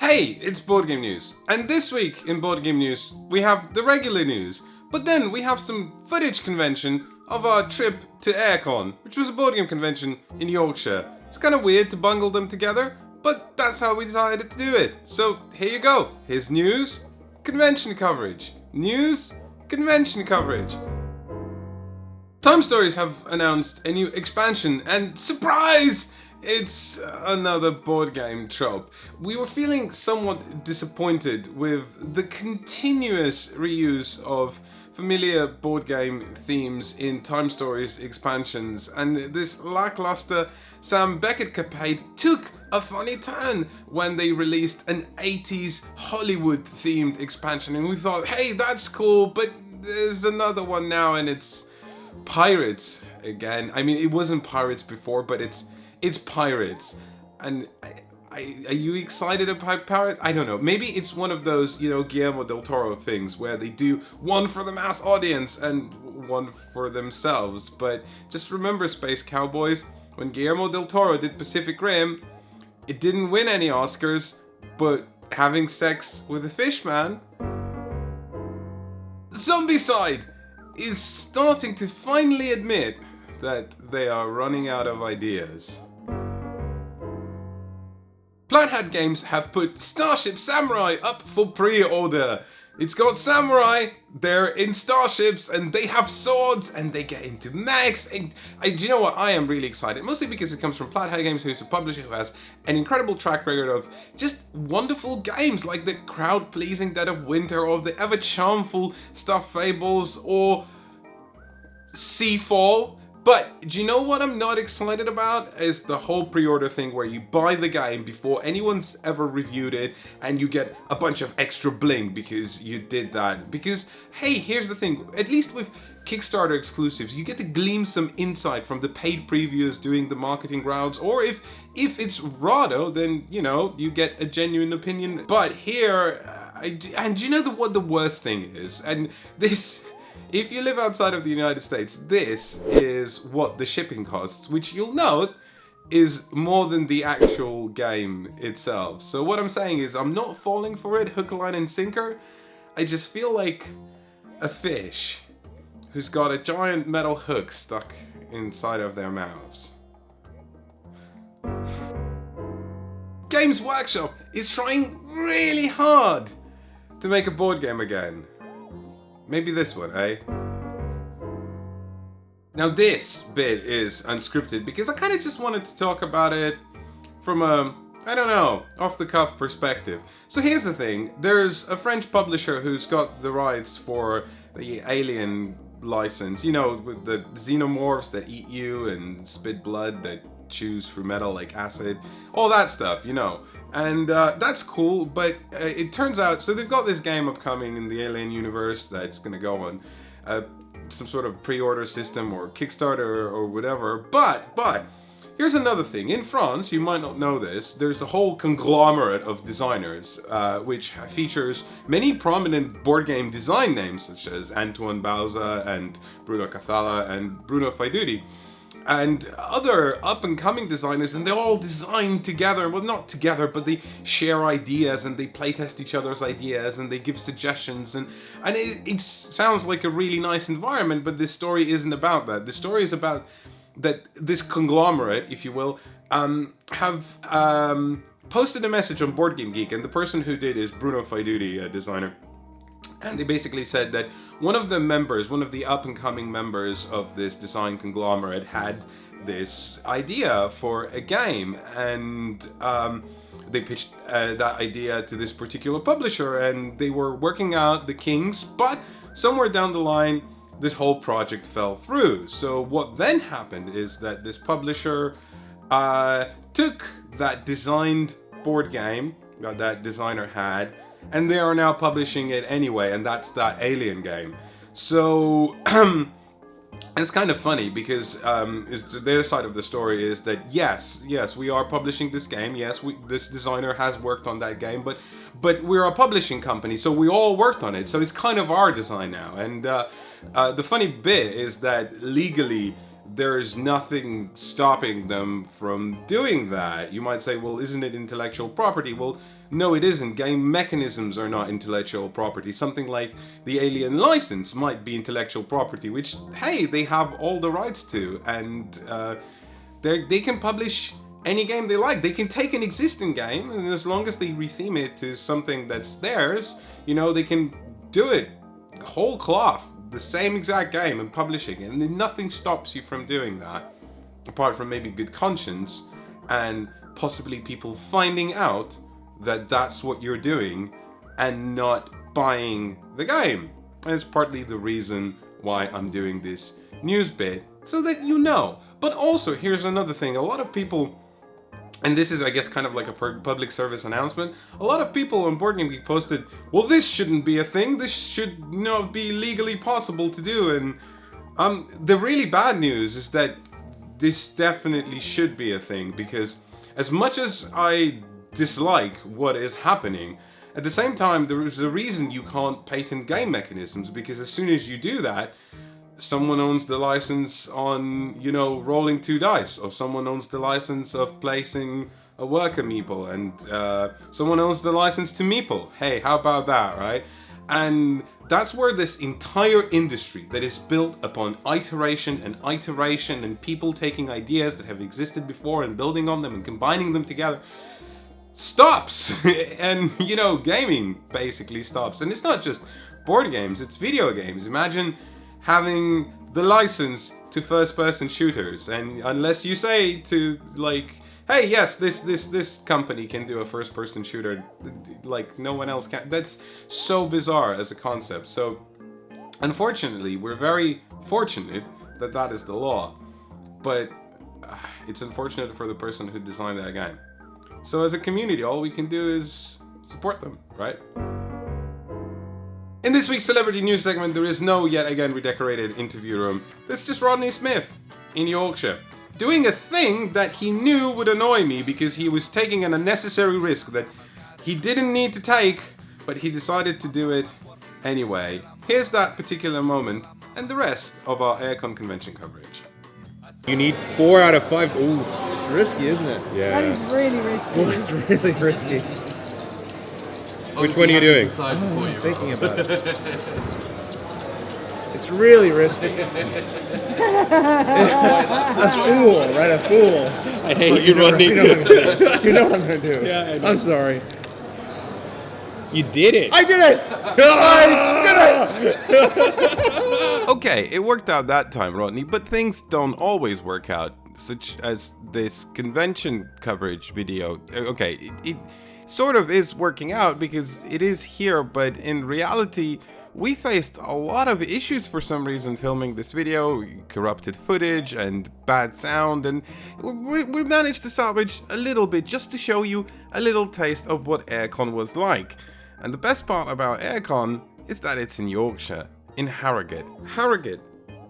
Hey, it's Board Game News, and this week in Board Game News we have the regular news, but then we have some footage convention of our trip to AireCon, which was a board game convention in Yorkshire. It's kind of weird to bungle them together, but that's how we decided to do it. So here you go, here's news, convention coverage. News, convention coverage. Time Stories have announced a new expansion, and surprise! It's another board game trope. We were feeling somewhat disappointed with the continuous reuse of familiar board game themes in Time Stories expansions, and this lackluster Sam Beckett capade took a funny turn when they released an 80s Hollywood themed expansion, and we thought, hey, that's cool, but there's another one now and it's pirates again. I mean, it wasn't pirates before, but it's pirates. And are you excited about pirates? I don't know. Maybe it's one of those, Guillermo del Toro things where they do one for the mass audience and one for themselves. But just remember, Space Cowboys, when Guillermo del Toro did Pacific Rim, it didn't win any Oscars, but having sex with a fish man. Zombicide is starting to finally admit that they are running out of ideas. Plaid Games have put Starship Samurai up for pre-order. It's got samurai, they're in starships, and they have swords, and they get into mechs, and do you know what? I am really excited, mostly because it comes from Plaid Games, who's a publisher who has an incredible track record of just wonderful games, like the crowd-pleasing Dead of Winter, or the ever-charmful Stuffed Fables, or Seafall. But do you know what I'm not excited about? Is the whole pre-order thing where you buy the game before anyone's ever reviewed it and you get a bunch of extra bling because you did that. Because, hey, here's the thing, at least with Kickstarter exclusives, you get to glean some insight from the paid previews doing the marketing rounds, or if it's Rado, then, you get a genuine opinion. But here, and do you know what the worst thing is? And this... If you live outside of the United States, this is what the shipping costs, which you'll note is more than the actual game itself. So what I'm saying is I'm not falling for it hook, line and sinker. I just feel like a fish who's got a giant metal hook stuck inside of their mouths. Games Workshop is trying really hard to make a board game again. Maybe this one, eh? Now this bit is unscripted because I kind of just wanted to talk about it from a, off-the-cuff perspective. So here's the thing, there's a French publisher who's got the rights for the Alien license, with the xenomorphs that eat you and spit blood that chews through metal like acid, all that stuff, And that's cool, but it turns out, so they've got this game upcoming in the Alien universe that's going to go on some sort of pre-order system or Kickstarter or whatever, but here's another thing. In France, you might not know this, there's a whole conglomerate of designers, which features many prominent board game design names, such as Antoine Bauza and Bruno Cathala and Bruno Faiduti. And other up-and-coming designers, and they all design together. Well, not together, but they share ideas, and they playtest each other's ideas, and they give suggestions, and it sounds like a really nice environment, but this story isn't about that. The story is about that this conglomerate, if you will, have posted a message on Board Game Geek, and the person who did is Bruno Faiduti, a designer. And they basically said that one of the up-and-coming members of this design conglomerate had this idea for a game, and they pitched that idea to this particular publisher, and they were working out the kinks, but somewhere down the line, this whole project fell through. So what then happened is that this publisher took that designed board game that designer had, and they are now publishing it anyway, and that's that Alien game. So it's kind of funny because the other side of the story is that yes, we are publishing this game. Yes, this designer has worked on that game, but we're a publishing company, so we all worked on it. So it's kind of our design now. And the funny bit is that legally, there's nothing stopping them from doing that. You might say, well, isn't it intellectual property? Well, no, it isn't. Game mechanisms are not intellectual property. Something like the Alien license might be intellectual property, which, hey, they have all the rights to, and they can publish any game they like. They can take an existing game, and as long as they retheme it to something that's theirs, you know, they can do it whole cloth, the same exact game, and publish it, and then nothing stops you from doing that, apart from maybe good conscience and possibly people finding out that that's what you're doing and not buying the game. And it's partly the reason why I'm doing this news bit, so that you know. But also, here's another thing. A lot of people, and this is, I guess, kind of like a public service announcement, a lot of people on Board Game Geek posted, well, this shouldn't be a thing, this should not be legally possible to do, and the really bad news is that this definitely should be a thing, because as much as I dislike what is happening, at the same time, there is a reason you can't patent game mechanisms, because as soon as you do that, someone owns the license on, you know, rolling 2 dice, or someone owns the license of placing a worker meeple, and someone owns the license to meeple. Hey, how about that, right? And that's where this entire industry that is built upon iteration and people taking ideas that have existed before and building on them and combining them together stops. And, you know, gaming basically stops. And it's not just board games, it's video games. Imagine having the license to first-person shooters, and unless you say to, like, hey, yes, this company can do a first-person shooter, like no one else can. That's so bizarre as a concept. So, unfortunately, we're very fortunate that that is the law, but it's unfortunate for the person who designed that game. So, as a community, all we can do is support them, right? In this week's celebrity news segment, there is no yet again redecorated interview room. There's just Rodney Smith in Yorkshire, doing a thing that he knew would annoy me because he was taking an unnecessary risk that he didn't need to take, but he decided to do it anyway. Here's that particular moment and the rest of our AireCon convention coverage. You need 4 out of 5. Ooh, it's risky, isn't it? That is really risky. Ooh, it's really risky. Which one are you doing? I'm thinking about it. It's really risky. A fool, right? A fool. I hate you, Rodney. You know what I'm gonna do. Yeah, I know. I'm sorry. You did it. I did it! I did it! Okay, it worked out that time, Rodney, but things don't always work out, such as this convention coverage video. Okay, it sort of is working out because it is here, but in reality, we faced a lot of issues for some reason filming this video, corrupted footage and bad sound, and we managed to salvage a little bit just to show you a little taste of what AireCon was like. And the best part about AireCon is that it's in Yorkshire, in Harrogate. Harrogate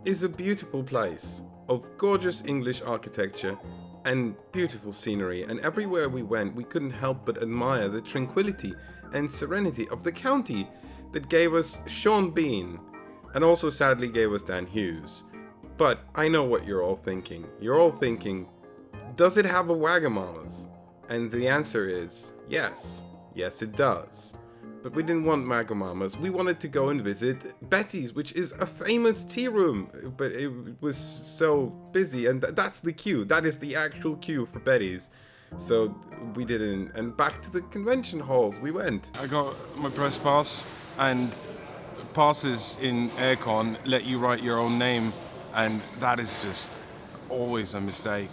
is a beautiful place of gorgeous English architecture and beautiful scenery, and everywhere we went we couldn't help but admire the tranquility and serenity of the county that gave us Sean Bean, and also sadly gave us Dan Hughes. But I know what you're all thinking. You're all thinking, does it have a Wagamama's? And the answer is yes. Yes, it does. But we didn't want Wagamama's. We wanted to go and visit Betty's, which is a famous tea room, but it was so busy, and that's the queue. That is the actual queue for Betty's. So we didn't, and back to the convention halls we went. I got my press pass, and passes in AireCon let you write your own name, and that is just always a mistake.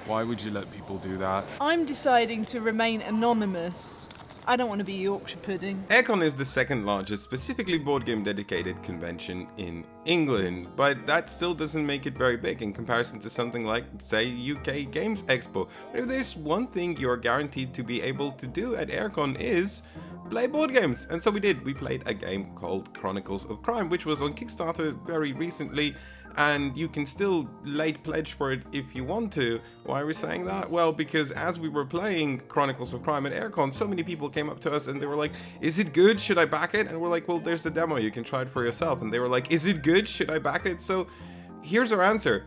Why would you let people do that? I'm deciding to remain anonymous. I don't want to be Yorkshire pudding. AireCon is the second largest specifically board game dedicated convention in England, but that still doesn't make it very big in comparison to something like, say, UK Games Expo. But if there's one thing you're guaranteed to be able to do at AireCon is play board games. And so we did. We played a game called Chronicles of Crime, which was on Kickstarter very recently, and you can still late pledge for it if you want to. Why are we saying that? Well, because as we were playing Chronicles of Crime at AireCon, so many people came up to us and they were like, is it good? Should I back it? And we're like, well, there's the demo. You can try it for yourself. And they were like, is it good? Should I back it? So here's our answer.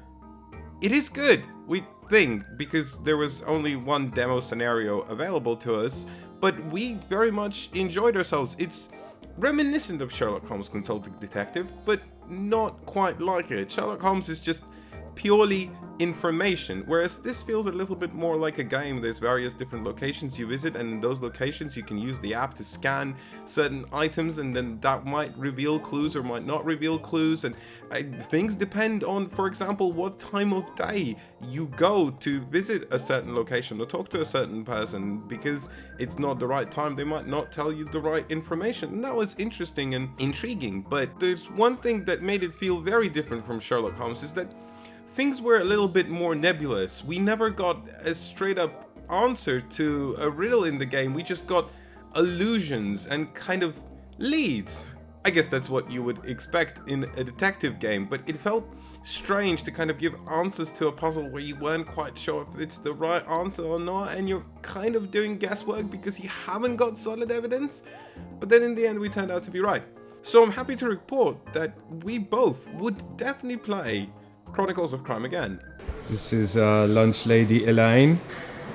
It is good, we think, because there was only one demo scenario available to us, but we very much enjoyed ourselves. It's reminiscent of Sherlock Holmes Consulting Detective, but not quite like it. Sherlock Holmes is just purely information, whereas this feels a little bit more like a game. There's various different locations you visit, and in those locations you can use the app to scan certain items, and then that might reveal clues or might not reveal clues, and things depend on, for example, what time of day you go to visit a certain location or talk to a certain person. Because it's not the right time, they might not tell you the right information, and that was interesting and intriguing. But there's one thing that made it feel very different from Sherlock Holmes, is that things were a little bit more nebulous. We never got a straight up answer to a riddle in the game. We just got allusions and kind of leads. I guess that's what you would expect in a detective game, but it felt strange to kind of give answers to a puzzle where you weren't quite sure if it's the right answer or not, and you're kind of doing guesswork because you haven't got solid evidence. But then in the end we turned out to be right. So I'm happy to report that we both would definitely play Chronicles of Crime again. This is lunch lady Elaine.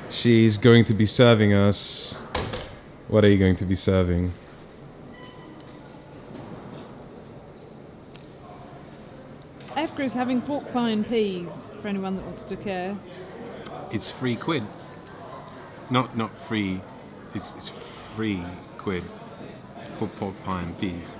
She's going to be serving us. What are you going to be serving? Efgra's having pork pie and peas, for anyone that wants to care. It's £3. Not free. It's £3 for pork pie and peas.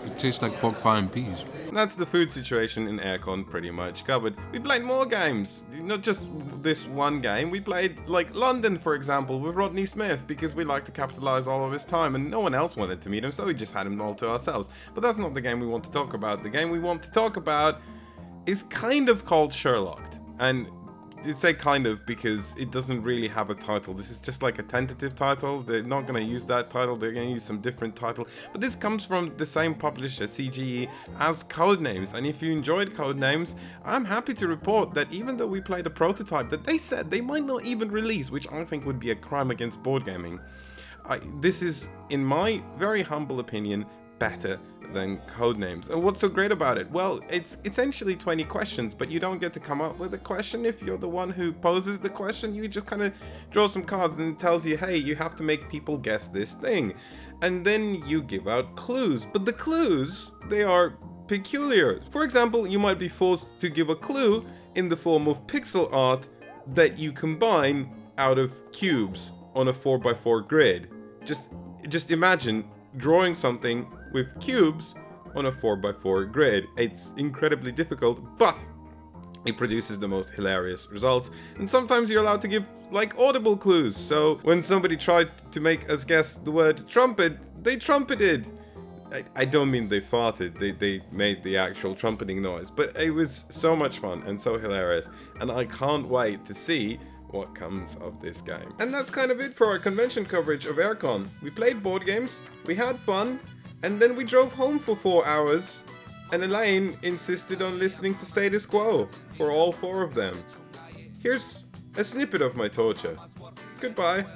It tastes like pork pie and peas. That's the food situation in AireCon pretty much covered. We played more games, not just this one game. We played like London, for example, with Rodney Smith, because we like to capitalize all of his time and no one else wanted to meet him, so we just had him all to ourselves. But that's not the game we want to talk about. The game we want to talk about is kind of called Sherlocked, and I'd say kind of because it doesn't really have a title. This is just like a tentative title. They're not going to use that title. They're going to use some different title. But this comes from the same publisher, CGE, as Codenames. And if you enjoyed Codenames, I'm happy to report that even though we played a prototype that they said they might not even release, which I think would be a crime against board gaming, this is, in my very humble opinion, better than Codenames. And what's so great about it? Well, it's essentially 20 questions, but you don't get to come up with a question if you're the one who poses the question. You just kind of draw some cards and it tells you, hey, you have to make people guess this thing. And then you give out clues. But the clues, they are peculiar. For example, you might be forced to give a clue in the form of pixel art that you combine out of cubes on a 4x4 grid. Just imagine drawing something with cubes on a 4x4 grid. It's incredibly difficult, but it produces the most hilarious results. And sometimes you're allowed to give like audible clues. So when somebody tried to make us guess the word trumpet, they trumpeted. I don't mean they farted, they made the actual trumpeting noise. But it was so much fun and so hilarious, and I can't wait to see what comes of this game. And that's kind of it for our convention coverage of AireCon. We played board games, we had fun, and then we drove home for 4 hours, and Elaine insisted on listening to Status Quo for all 4 of them. Here's a snippet of my torture. Goodbye.